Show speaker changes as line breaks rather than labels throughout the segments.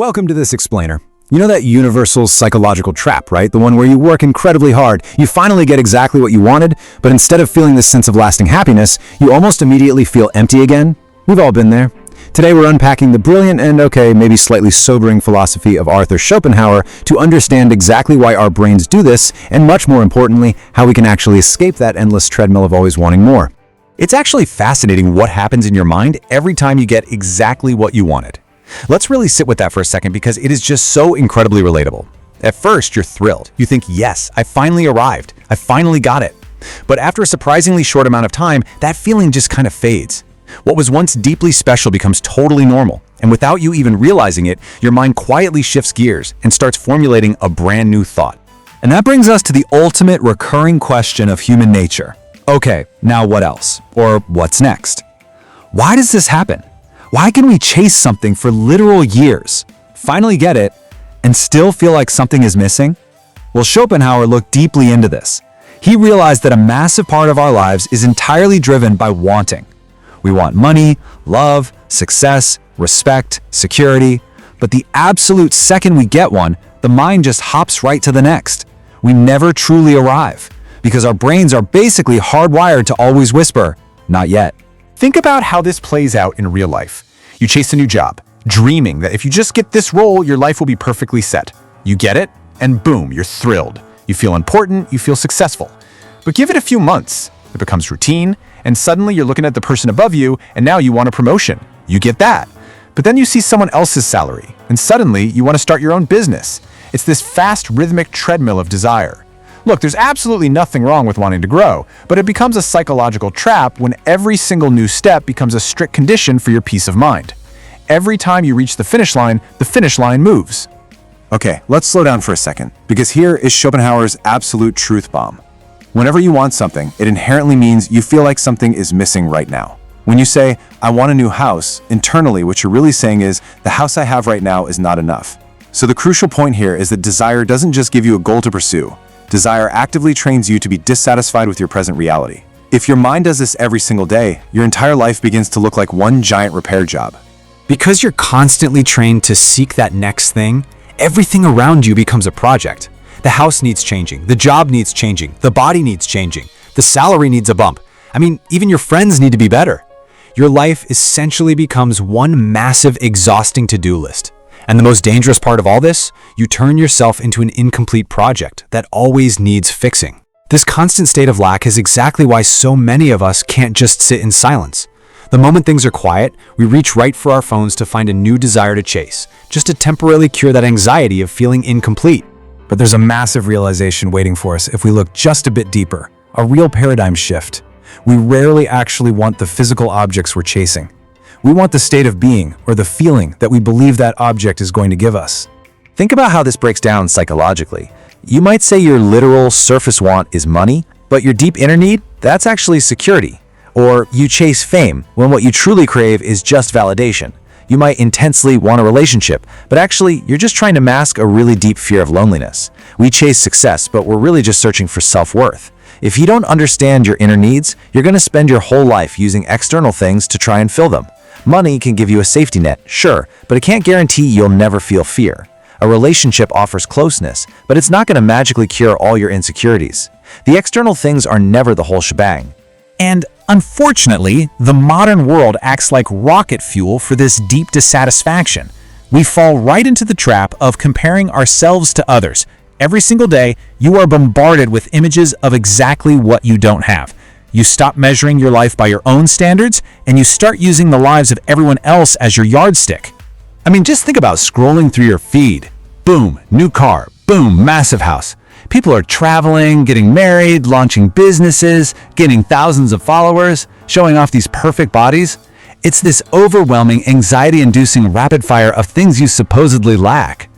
Welcome to this explainer. You know that universal psychological trap, right? The one where you work incredibly hard, you finally get exactly what you wanted, but instead of feeling this sense of lasting happiness, you almost immediately feel empty again? We've all been there. Today we're unpacking the brilliant and maybe slightly sobering philosophy of Arthur Schopenhauer to understand exactly why our brains do this, and much more importantly, how we can actually escape that endless treadmill of always wanting more. It's actually fascinating what happens in your mind every time you get exactly what you wanted. Let's really sit with that for a second because it is just so incredibly relatable. At first, you're thrilled. You think, yes, I finally arrived. I finally got it. But after a surprisingly short amount of time, that feeling just kind of fades. What was once deeply special becomes totally normal. And without you even realizing it, your mind quietly shifts gears and starts formulating a brand new thought. And that brings us to the ultimate recurring question of human nature. Okay, now what else? Or what's next? Why does this happen? Why can we chase something for literal years, finally get it, and still feel like something is missing? Well, Schopenhauer looked deeply into this. He realized that a massive part of our lives is entirely driven by wanting. We want money, love, success, respect, security, but the absolute second we get one, the mind just hops right to the next. We never truly arrive, because our brains are basically hardwired to always whisper, "Not yet." Think about how this plays out in real life. You chase a new job, dreaming that if you just get this role, your life will be perfectly set. You get it, and boom, you're thrilled. You feel important, you feel successful. But give it a few months, it becomes routine, and suddenly you're looking at the person above you, and now you want a promotion. You get that. But then you see someone else's salary, and suddenly you want to start your own business. It's this fast, rhythmic treadmill of desire. Look, there's absolutely nothing wrong with wanting to grow, but it becomes a psychological trap when every single new step becomes a strict condition for your peace of mind. Every time you reach the finish line moves. Okay, let's slow down for a second, because here is Schopenhauer's absolute truth bomb. Whenever you want something, it inherently means you feel like something is missing right now. When you say, "I want a new house," internally what you're really saying is, "The house I have right now is not enough." So the crucial point here is that desire doesn't just give you a goal to pursue. Desire actively trains you to be dissatisfied with your present reality. If your mind does this every single day, your entire life begins to look like one giant repair job. Because you're constantly trained to seek that next thing, everything around you becomes a project. The house needs changing, the job needs changing, the body needs changing, the salary needs a bump. Even your friends need to be better. Your life essentially becomes one massive, exhausting to-do list. And the most dangerous part of all this, you turn yourself into an incomplete project that always needs fixing. This constant state of lack is exactly why so many of us can't just sit in silence. The moment things are quiet, we reach right for our phones to find a new desire to chase, just to temporarily cure that anxiety of feeling incomplete. But there's a massive realization waiting for us if we look just a bit deeper, a real paradigm shift. We rarely actually want the physical objects we're chasing. We want the state of being, or the feeling that we believe that object is going to give us. Think about how this breaks down psychologically. You might say your literal surface want is money, but your deep inner need, that's actually security. Or you chase fame when what you truly crave is just validation. You might intensely want a relationship, but actually you're just trying to mask a really deep fear of loneliness. We chase success, but we're really just searching for self-worth. If you don't understand your inner needs, you're going to spend your whole life using external things to try and fill them. Money can give you a safety net, sure, but it can't guarantee you'll never feel fear. A relationship offers closeness, but it's not going to magically cure all your insecurities. The external things are never the whole shebang. And unfortunately, the modern world acts like rocket fuel for this deep dissatisfaction. We fall right into the trap of comparing ourselves to others. Every single day, you are bombarded with images of exactly what you don't have. You stop measuring your life by your own standards, and you start using the lives of everyone else as your yardstick. Just think about scrolling through your feed. Boom, new car. Boom, massive house. People are traveling, getting married, launching businesses, getting thousands of followers, showing off these perfect bodies. It's this overwhelming, anxiety-inducing rapid fire of things you supposedly lack.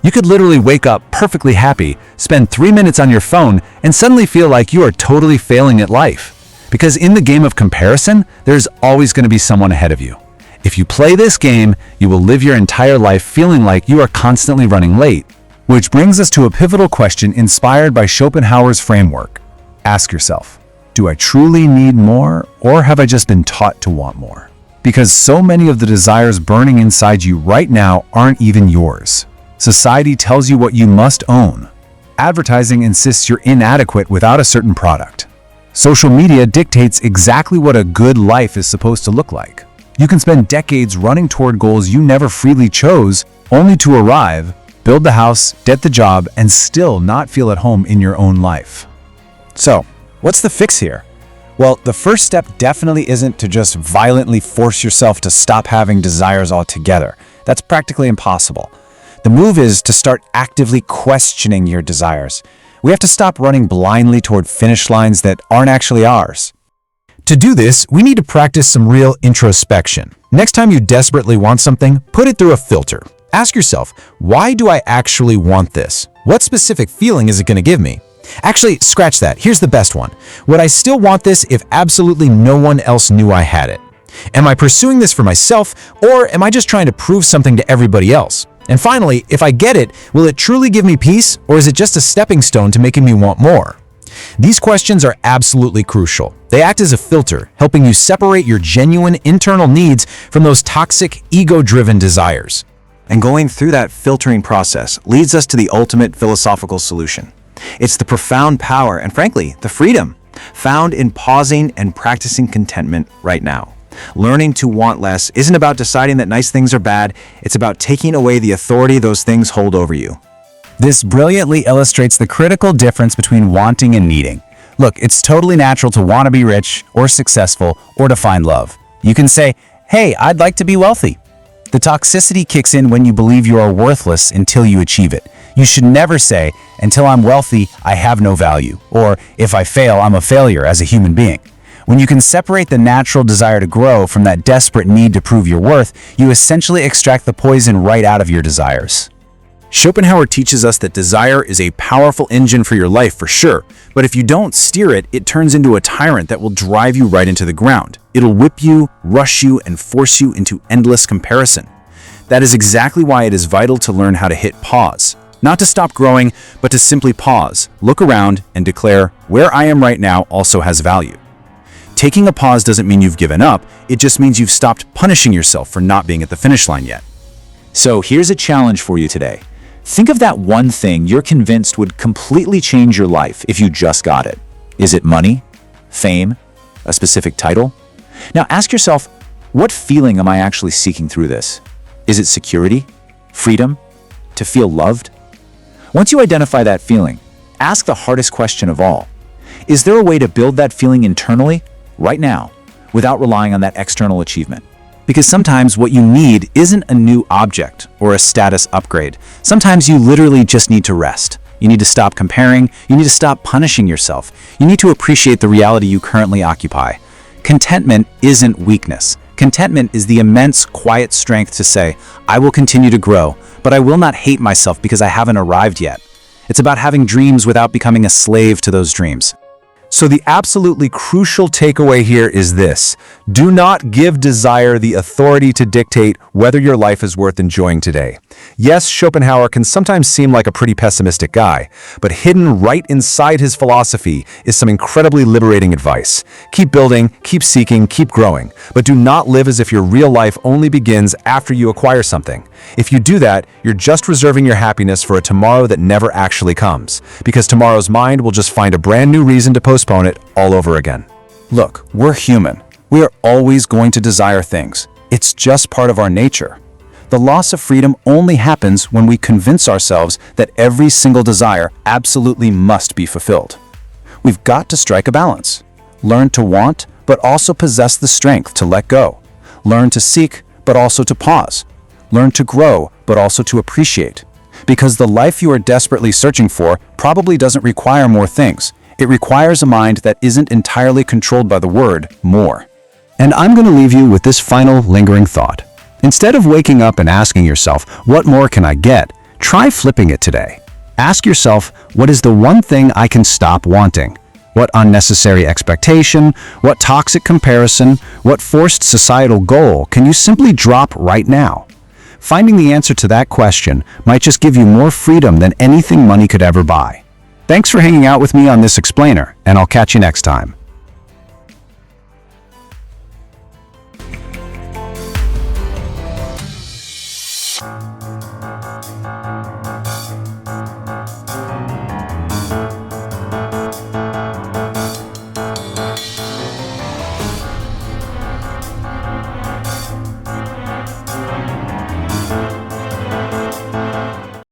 You could literally wake up perfectly happy, spend 3 minutes on your phone, and suddenly feel like you are totally failing at life. Because in the game of comparison, there's always going to be someone ahead of you. If you play this game, you will live your entire life feeling like you are constantly running late. Which brings us to a pivotal question inspired by Schopenhauer's framework. Ask yourself, do I truly need more, or have I just been taught to want more? Because so many of the desires burning inside you right now aren't even yours. Society tells you what you must own. Advertising insists you're inadequate without a certain product. Social media dictates exactly what a good life is supposed to look like. You can spend decades running toward goals you never freely chose, only to arrive, build the house, get the job, and still not feel at home in your own life. So, what's the fix here? Well, the first step definitely isn't to just violently force yourself to stop having desires altogether. That's practically impossible. The move is to start actively questioning your desires. We have to stop running blindly toward finish lines that aren't actually ours. To do this, we need to practice some real introspection. Next time you desperately want something, put it through a filter. Ask yourself, why do I actually want this? What specific feeling is it going to give me? Actually, scratch that. Here's the best one. Would I still want this if absolutely no one else knew I had it? Am I pursuing this for myself, or am I just trying to prove something to everybody else? And finally, if I get it, will it truly give me peace, or is it just a stepping stone to making me want more? These questions are absolutely crucial. They act as a filter, helping you separate your genuine internal needs from those toxic, ego-driven desires. And going through that filtering process leads us to the ultimate philosophical solution. It's the profound power and, frankly, the freedom found in pausing and practicing contentment right now. Learning to want less isn't about deciding that nice things are bad, it's about taking away the authority those things hold over you. This brilliantly illustrates the critical difference between wanting and needing. Look, it's totally natural to want to be rich or successful or to find love. You can say, hey, I'd like to be wealthy. The toxicity kicks in when you believe you are worthless until you achieve it. You should never say, until I'm wealthy, I have no value, or if I fail, I'm a failure as a human being. When you can separate the natural desire to grow from that desperate need to prove your worth, you essentially extract the poison right out of your desires. Schopenhauer teaches us that desire is a powerful engine for your life for sure, but if you don't steer it, it turns into a tyrant that will drive you right into the ground. It'll whip you, rush you, and force you into endless comparison. That is exactly why it is vital to learn how to hit pause. Not to stop growing, but to simply pause, look around, and declare, where I am right now also has value. Taking a pause doesn't mean you've given up, it just means you've stopped punishing yourself for not being at the finish line yet. So here's a challenge for you today. Think of that one thing you're convinced would completely change your life if you just got it. Is it money? Fame? A specific title? Now ask yourself, what feeling am I actually seeking through this? Is it security? Freedom? To feel loved? Once you identify that feeling, ask the hardest question of all. Is there a way to build that feeling internally, right now, without relying on that external achievement? Because sometimes what you need isn't a new object or a status upgrade. Sometimes you literally just need to rest. You need to stop comparing. You need to stop punishing yourself. You need to appreciate the reality you currently occupy. Contentment isn't weakness. Contentment is the immense, quiet strength to say, I will continue to grow, but I will not hate myself because I haven't arrived yet. It's about having dreams without becoming a slave to those dreams. So the absolutely crucial takeaway here is this: do not give desire the authority to dictate whether your life is worth enjoying today. Yes, Schopenhauer can sometimes seem like a pretty pessimistic guy, but hidden right inside his philosophy is some incredibly liberating advice. Keep building, keep seeking, keep growing, but do not live as if your real life only begins after you acquire something. If you do that, you're just reserving your happiness for a tomorrow that never actually comes, because tomorrow's mind will just find a brand new reason to postpone it all over again. Look, we're human. We are always going to desire things. It's just part of our nature. The loss of freedom only happens when we convince ourselves that every single desire absolutely must be fulfilled. We've got to strike a balance. Learn to want, but also possess the strength to let go. Learn to seek, but also to pause. Learn to grow, but also to appreciate. Because the life you are desperately searching for probably doesn't require more things. It requires a mind that isn't entirely controlled by the word more. And I'm going to leave you with this final lingering thought. Instead of waking up and asking yourself, what more can I get? Try flipping it today. Ask yourself, what is the one thing I can stop wanting? What unnecessary expectation, what toxic comparison, what forced societal goal can you simply drop right now? Finding the answer to that question might just give you more freedom than anything money could ever buy. Thanks for hanging out with me on this explainer, and I'll catch you next time.